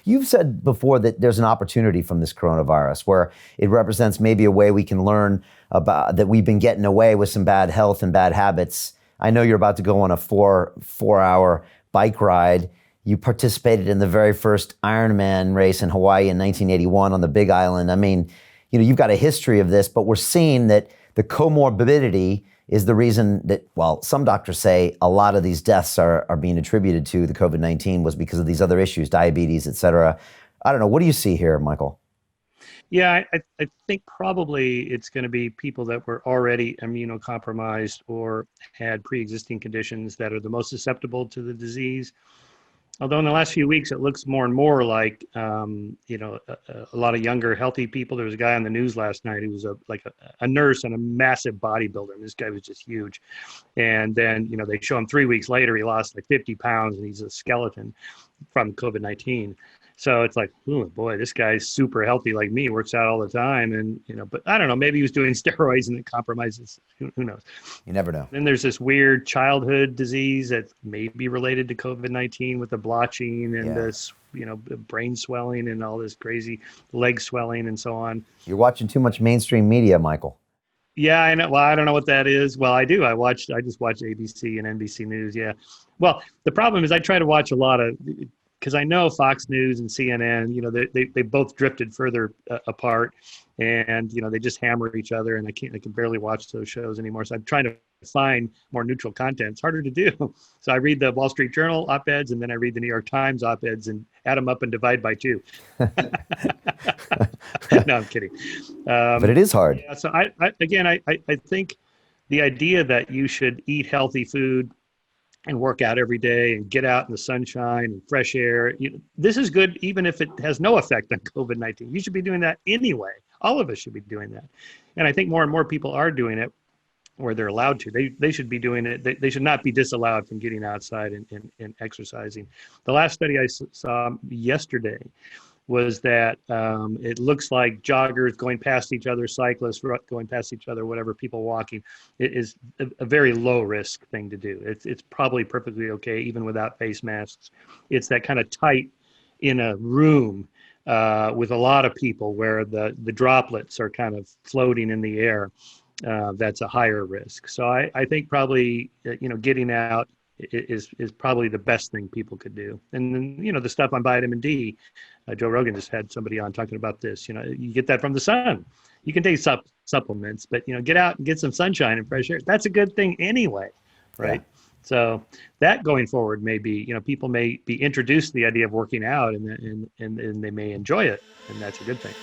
You've said before that there's an opportunity from this coronavirus where it represents maybe a way we can learn about that we've been getting away with some bad health and bad habits. I know you're about to go on a four-hour bike ride. You participated in the very first Ironman race in Hawaii in 1981 on the Big Island. I mean, you've got a history of this, but we're seeing that the comorbidity is the reason that, well, some doctors say a lot of these deaths are being attributed to the COVID-19 was because of these other issues, diabetes, et cetera. I don't know. What do you see here, Michael? Yeah, I think probably it's going to be people that were already immunocompromised or had pre-existing conditions that are the most susceptible to the disease. Although in the last few weeks, it looks more and more like, a lot of younger, healthy people. There was a guy on the news last night who was a nurse and a massive bodybuilder. And this guy was just huge. And then, they show him 3 weeks later, he lost like 50 pounds and he's a skeleton from COVID-19. So it's like, oh boy, this guy's super healthy like me, works out all the time. And, but I don't know, maybe he was doing steroids and it compromises. Who knows? You never know. Then there's this weird childhood disease that may be related to COVID-19 with the blotching and this, brain swelling and all this crazy leg swelling and so on. You're watching too much mainstream media, Michael. Yeah, I know. Well, I don't know what that is. Well, I do. I just watch ABC and NBC News. Yeah. Well, the problem is I try to watch a lot of, because I know Fox News and CNN, they both drifted further apart, and they just hammer each other, and I can barely watch those shows anymore. So I'm trying to find more neutral content. It's harder to do. So I read the Wall Street Journal op-eds, and then I read the New York Times op-eds, and add them up and divide by 2. No, I'm kidding. But it is hard. Yeah, so I think the idea that you should eat healthy food and work out every day and get out in the sunshine and fresh air. This is good even if it has no effect on COVID-19. You should be doing that anyway. All of us should be doing that. And I think more and more people are doing it where they're allowed to. They should be doing it. They should not be disallowed from getting outside and exercising. The last study I saw yesterday was that it looks like joggers going past each other, cyclists going past each other, whatever, people walking, it is a very low risk thing to do. It's probably perfectly okay even without face masks. It's that kind of tight in a room with a lot of people where the droplets are kind of floating in the air. That's a higher risk. So I think probably getting out is probably the best thing people could do. And then, the stuff on vitamin D, Joe Rogan just had somebody on talking about this. You get that from the sun. You can take supplements, but, get out and get some sunshine and fresh air. That's a good thing anyway, right? Yeah. So that going forward may be, people may be introduced to the idea of working out and they may enjoy it. And that's a good thing.